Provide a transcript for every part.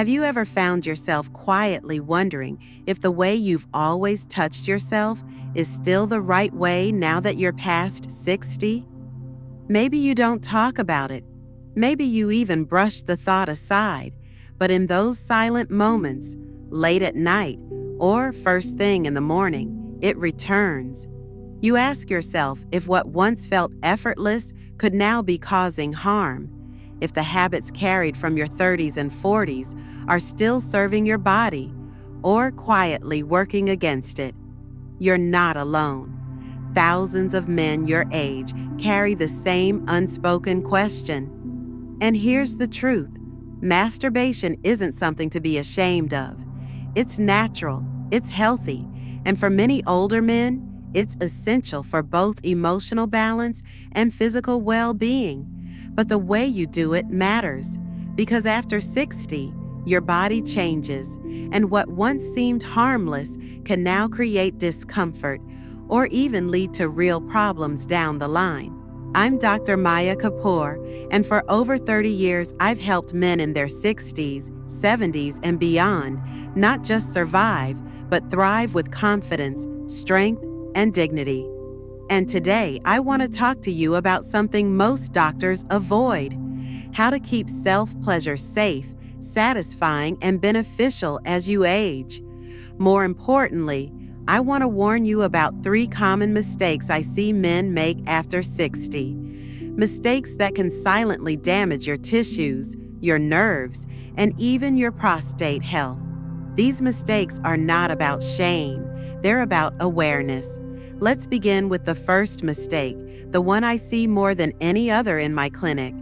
Have you ever found yourself quietly wondering if the way you've always touched yourself is still the right way now that you're past 60? Maybe you don't talk about it. Maybe you even brush the thought aside. But in those silent moments, late at night or first thing in the morning, it returns. You ask yourself if what once felt effortless could now be causing harm, if the habits carried from your 30s and 40s are still serving your body or quietly working against it. You're not alone. Thousands of men your age carry the same unspoken question. And here's the truth. Masturbation isn't something to be ashamed of. It's natural, it's healthy, and for many older men, it's essential for both emotional balance and physical well-being. But the way you do it matters, because after 60, your body changes, and what once seemed harmless can now create discomfort or even lead to real problems down the line. I'm Dr. Maya Kapoor, and for over 30 years, I've helped men in their 60s, 70s, and beyond not just survive, but thrive with confidence, strength, and dignity. And today, I want to talk to you about something most doctors avoid: how to keep self-pleasure safe, satisfying, and beneficial as you age. More importantly, I want to warn you about 3 common mistakes I see men make after 60. Mistakes that can silently damage your tissues, your nerves, and even your prostate health. These mistakes are not about shame, they're about awareness. Let's begin with the first mistake, the one I see more than any other in my clinic.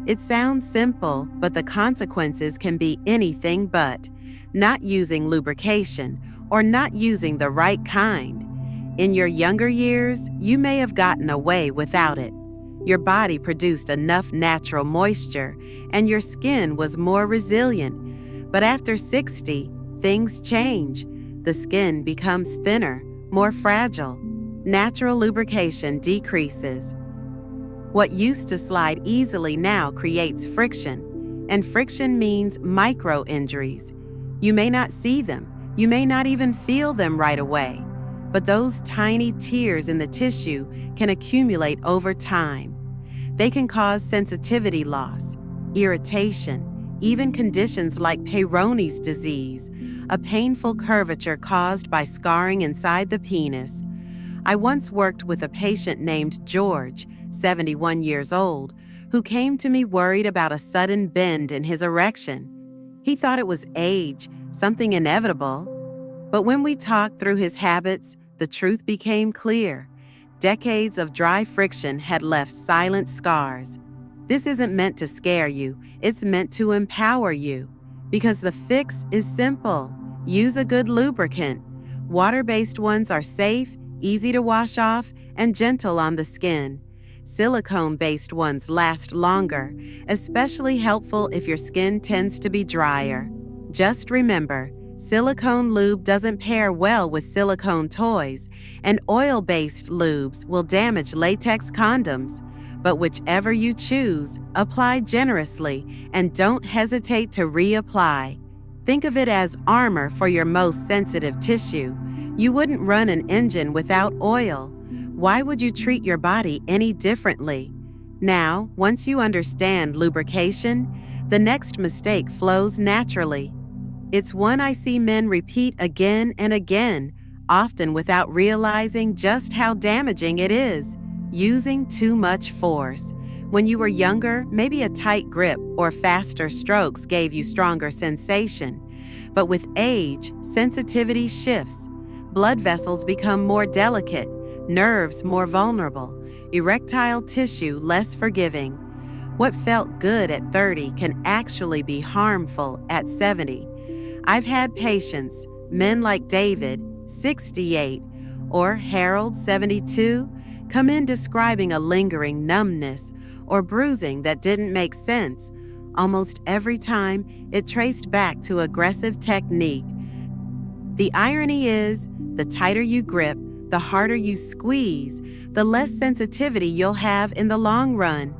It sounds simple, but the consequences can be anything but: not using lubrication or not using the right kind. In your younger years, you may have gotten away without it. Your body produced enough natural moisture, and your skin was more resilient. But after 60, things change. The skin becomes thinner, more fragile. Natural lubrication decreases. What used to slide easily now creates friction, and friction means micro injuries. You may not see them, you may not even feel them right away, but those tiny tears in the tissue can accumulate over time. They can cause sensitivity loss, irritation, even conditions like Peyronie's disease, a painful curvature caused by scarring inside the penis. I once worked with a patient named George, 71 years old, who came to me worried about a sudden bend in his erection. He thought it was age, something inevitable. But when we talked through his habits, the truth became clear. Decades of dry friction had left silent scars. This isn't meant to scare you, it's meant to empower you. Because the fix is simple. Use a good lubricant. Water-based ones are safe, easy to wash off, and gentle on the skin. Silicone-based ones last longer, especially helpful if your skin tends to be drier. Just remember, silicone lube doesn't pair well with silicone toys, and oil-based lubes will damage latex condoms. But whichever you choose, apply generously and don't hesitate to reapply. Think of it as armor for your most sensitive tissue. You wouldn't run an engine without oil. Why would you treat your body any differently? Now, once you understand lubrication, the next mistake flows naturally. It's one I see men repeat again and again, often without realizing just how damaging it is: using too much force. When you were younger, maybe a tight grip or faster strokes gave you stronger sensation. But with age, sensitivity shifts. Blood vessels become more delicate, nerves more vulnerable, erectile tissue less forgiving. What felt good at 30 can actually be harmful at 70. I've had patients, men like David, 68, or Harold, 72, come in describing a lingering numbness or bruising that didn't make sense. Almost every time, it traced back to aggressive technique. The irony is, the tighter you grip, the harder you squeeze, the less sensitivity you'll have in the long run.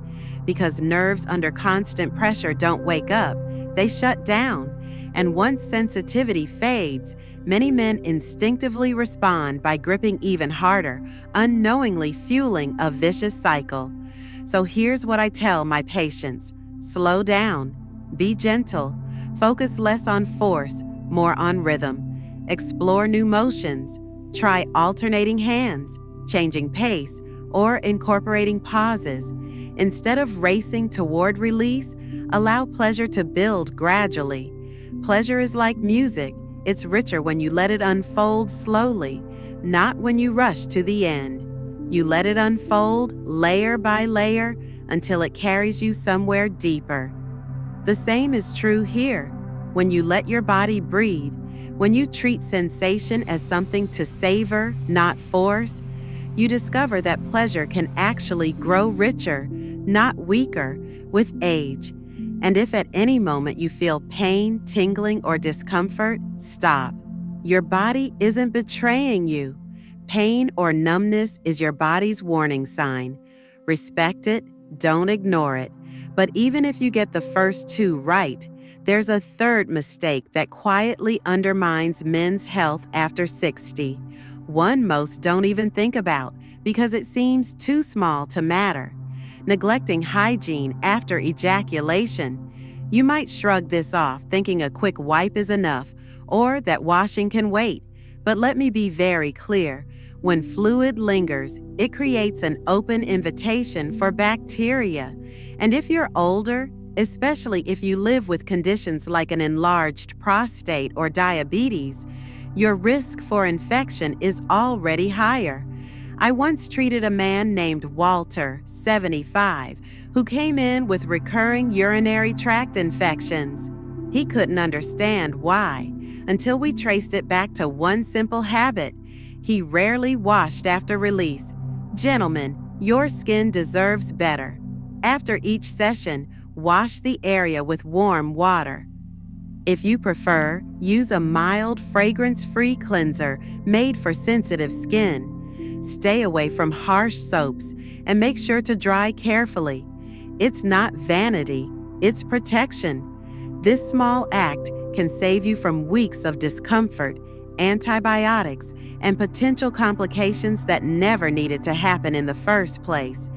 Because nerves under constant pressure don't wake up, they shut down. And once sensitivity fades, many men instinctively respond by gripping even harder, unknowingly fueling a vicious cycle. So here's what I tell my patients: slow down, be gentle, focus less on force, more on rhythm. Explore new motions, try alternating hands, changing pace, or incorporating pauses. Instead of racing toward release, allow pleasure to build gradually. Pleasure is like music. It's richer when you let it unfold slowly, not when you rush to the end. You let it unfold layer by layer until it carries you somewhere deeper. The same is true here. When you let your body breathe, when you treat sensation as something to savor, not force, you discover that pleasure can actually grow richer, not weaker, with age. And if at any moment you feel pain, tingling, or discomfort, stop. Your body isn't betraying you. Pain or numbness is your body's warning sign. Respect it, don't ignore it. But even if you get the first two right, there's a third mistake that quietly undermines men's health after 60. One most don't even think about because it seems too small to matter: neglecting hygiene after ejaculation. You might shrug this off, thinking a quick wipe is enough, or that washing can wait. But let me be very clear. When fluid lingers, it creates an open invitation for bacteria. And if you're older, especially if you live with conditions like an enlarged prostate or diabetes, your risk for infection is already higher. I once treated a man named Walter, 75, who came in with recurring urinary tract infections. He couldn't understand why until we traced it back to one simple habit. He rarely washed after release. Gentlemen, your skin deserves better. After each session, wash the area with warm water. If you prefer, use a mild, fragrance-free cleanser made for sensitive skin. Stay away from harsh soaps and make sure to dry carefully. It's not vanity, it's protection. This small act can save you from weeks of discomfort, antibiotics, and potential complications that never needed to happen in the first place.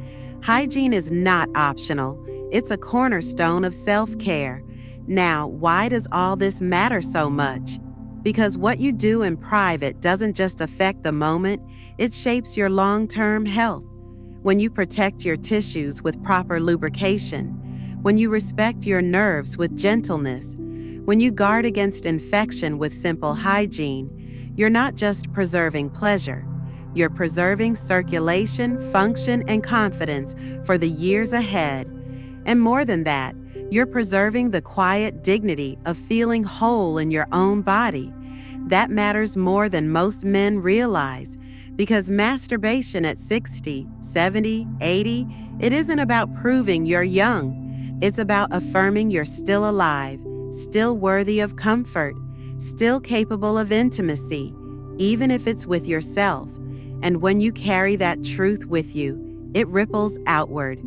Hygiene is not optional. It's a cornerstone of self-care. Now, why does all this matter so much? Because what you do in private doesn't just affect the moment, it shapes your long-term health. When you protect your tissues with proper lubrication, when you respect your nerves with gentleness, when you guard against infection with simple hygiene, you're not just preserving pleasure. You're preserving circulation, function, and confidence for the years ahead. And more than that, you're preserving the quiet dignity of feeling whole in your own body. That matters more than most men realize, because masturbation at 60, 70, 80, it isn't about proving you're young. It's about affirming you're still alive, still worthy of comfort, still capable of intimacy, even if it's with yourself. And when you carry that truth with you, it ripples outward.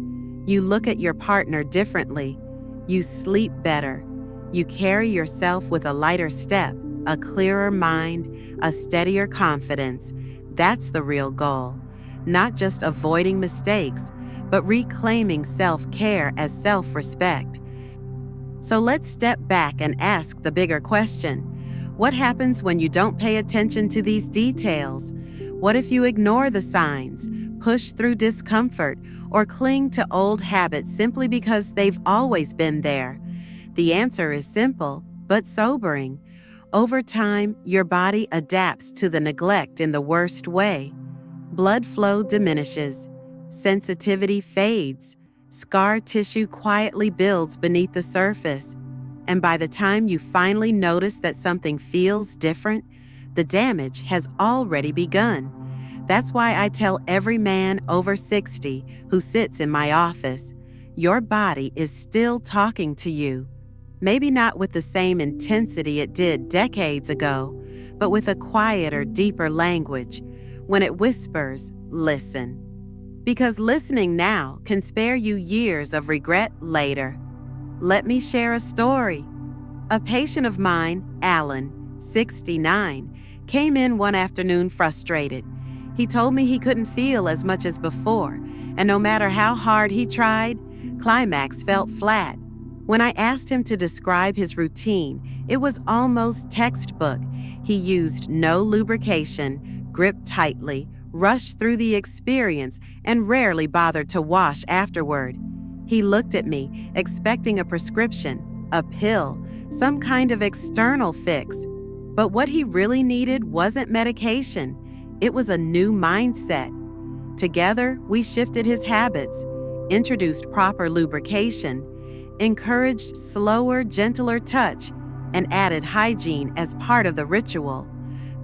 You look at your partner differently. You sleep better. You carry yourself with a lighter step, a clearer mind, a steadier confidence. That's the real goal. Not just avoiding mistakes, but reclaiming self-care as self-respect. So let's step back and ask the bigger question. What happens when you don't pay attention to these details? What if you ignore the signs, push through discomfort, or cling to old habits simply because they've always been there? The answer is simple, but sobering. Over time, your body adapts to the neglect in the worst way. Blood flow diminishes, sensitivity fades, scar tissue quietly builds beneath the surface. And by the time you finally notice that something feels different, the damage has already begun. That's why I tell every man over 60 who sits in my office, your body is still talking to you. Maybe not with the same intensity it did decades ago, but with a quieter, deeper language. When it whispers, listen. Because listening now can spare you years of regret later. Let me share a story. A patient of mine, Alan, 69, came in one afternoon frustrated. He told me he couldn't feel as much as before, and no matter how hard he tried, climax felt flat. When I asked him to describe his routine, it was almost textbook. He used no lubrication, gripped tightly, rushed through the experience, and rarely bothered to wash afterward. He looked at me, expecting a prescription, a pill, some kind of external fix. But what he really needed wasn't medication. It was a new mindset. Together, we shifted his habits, introduced proper lubrication, encouraged slower, gentler touch, and added hygiene as part of the ritual.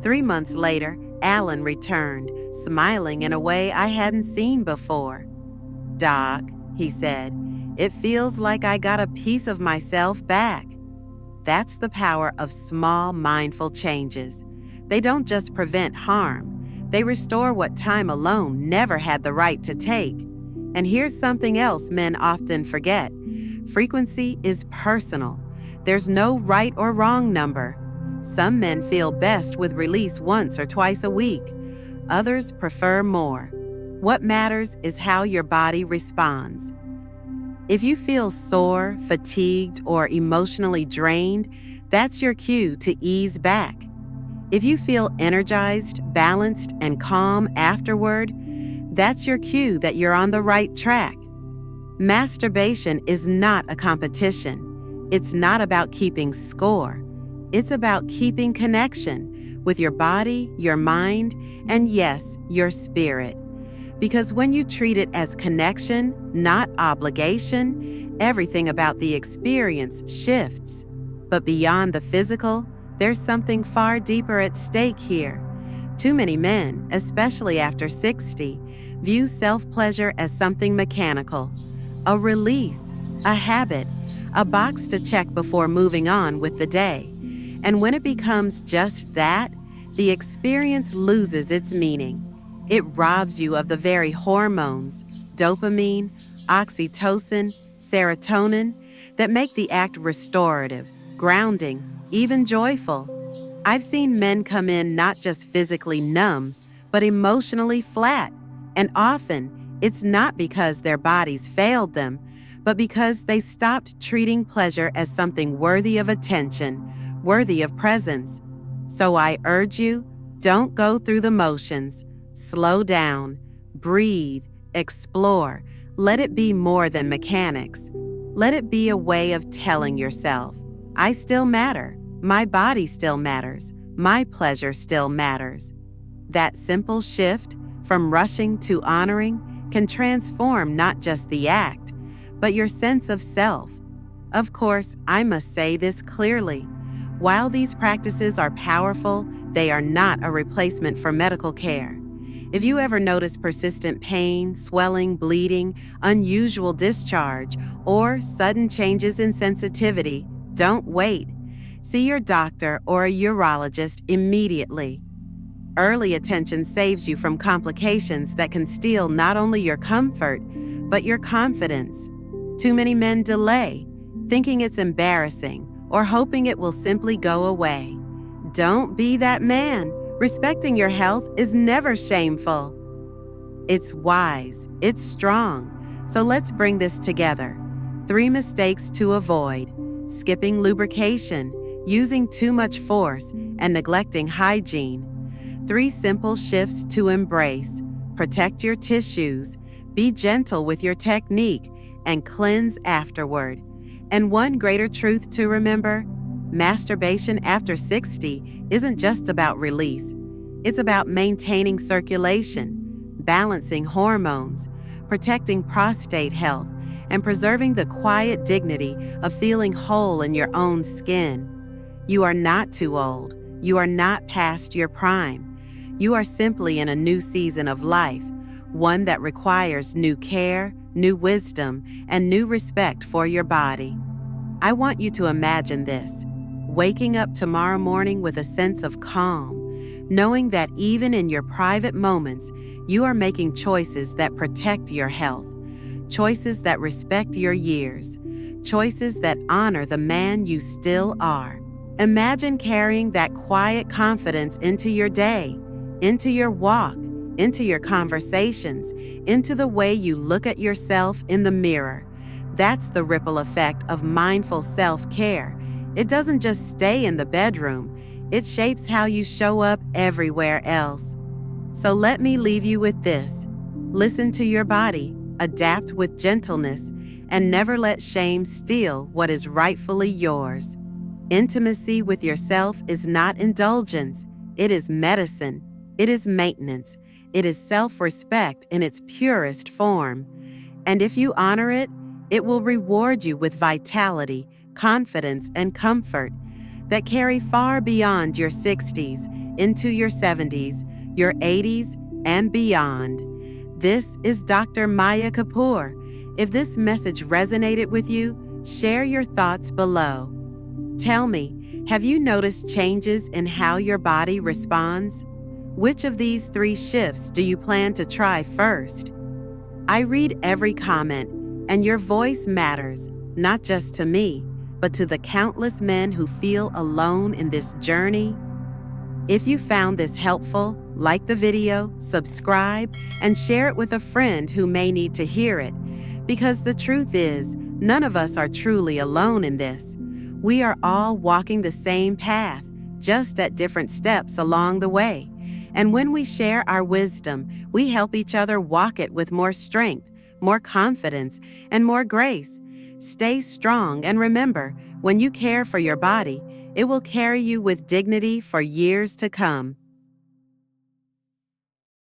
3 months later, Alan returned, smiling in a way I hadn't seen before. "Doc," he said, "it feels like I got a piece of myself back." That's the power of small, mindful changes. They don't just prevent harm. They restore what time alone never had the right to take. And here's something else men often forget. Frequency is personal. There's no right or wrong number. Some men feel best with release once or twice a week. Others prefer more. What matters is how your body responds. If you feel sore, fatigued, or emotionally drained, that's your cue to ease back. If you feel energized, balanced, and calm afterward, that's your cue that you're on the right track. Masturbation is not a competition. It's not about keeping score. It's about keeping connection with your body, your mind, and yes, your spirit. Because when you treat it as connection, not obligation, everything about the experience shifts. But beyond the physical, there's something far deeper at stake here. Too many men, especially after 60, view self-pleasure as something mechanical, a release, a habit, a box to check before moving on with the day. And when it becomes just that, the experience loses its meaning. It robs you of the very hormones, dopamine, oxytocin, serotonin, that make the act restorative, grounding, even joyful. I've seen men come in not just physically numb, but emotionally flat. And often, it's not because their bodies failed them, but because they stopped treating pleasure as something worthy of attention, worthy of presence. So I urge you, don't go through the motions. Slow down, breathe, explore. Let it be more than mechanics. Let it be a way of telling yourself, I still matter. My body still matters. My pleasure still matters. That simple shift from rushing to honoring can transform not just the act, but your sense of self. Of course, I must say this clearly. While these practices are powerful, they are not a replacement for medical care. If you ever notice persistent pain, swelling, bleeding, unusual discharge, or sudden changes in sensitivity, don't wait. See your doctor or a urologist immediately. Early attention saves you from complications that can steal not only your comfort, but your confidence. Too many men delay, thinking it's embarrassing or hoping it will simply go away. Don't be that man. Respecting your health is never shameful. It's wise, it's strong. So let's bring this together. 3 mistakes to avoid: skipping lubrication, using too much force, and neglecting hygiene. 3 simple shifts to embrace: protect your tissues, be gentle with your technique, and cleanse afterward. And one greater truth to remember: masturbation after 60 isn't just about release. It's about maintaining circulation, balancing hormones, protecting prostate health, and preserving the quiet dignity of feeling whole in your own skin. You are not too old. You are not past your prime. You are simply in a new season of life, one that requires new care, new wisdom, and new respect for your body. I want you to imagine this: waking up tomorrow morning with a sense of calm, knowing that even in your private moments, you are making choices that protect your health, choices that respect your years, choices that honor the man you still are. Imagine carrying that quiet confidence into your day, into your walk, into your conversations, into the way you look at yourself in the mirror. That's the ripple effect of mindful self-care. It doesn't just stay in the bedroom, it shapes how you show up everywhere else. So let me leave you with this. Listen to your body, adapt with gentleness, and never let shame steal what is rightfully yours. Intimacy with yourself is not indulgence, it is medicine, it is maintenance, it is self-respect in its purest form. And if you honor it, it will reward you with vitality, confidence, and comfort that carry far beyond your 60s, into your 70s, your 80s, and beyond. This is Dr. Maya Kapoor. If this message resonated with you, share your thoughts below. Tell me, have you noticed changes in how your body responds? Which of these 3 shifts do you plan to try first? I read every comment, and your voice matters, not just to me, but to the countless men who feel alone in this journey. If you found this helpful, like the video, subscribe, and share it with a friend who may need to hear it. Because the truth is, none of us are truly alone in this. We are all walking the same path, just at different steps along the way. And when we share our wisdom, we help each other walk it with more strength, more confidence, and more grace. Stay strong, and remember, when you care for your body, it will carry you with dignity for years to come.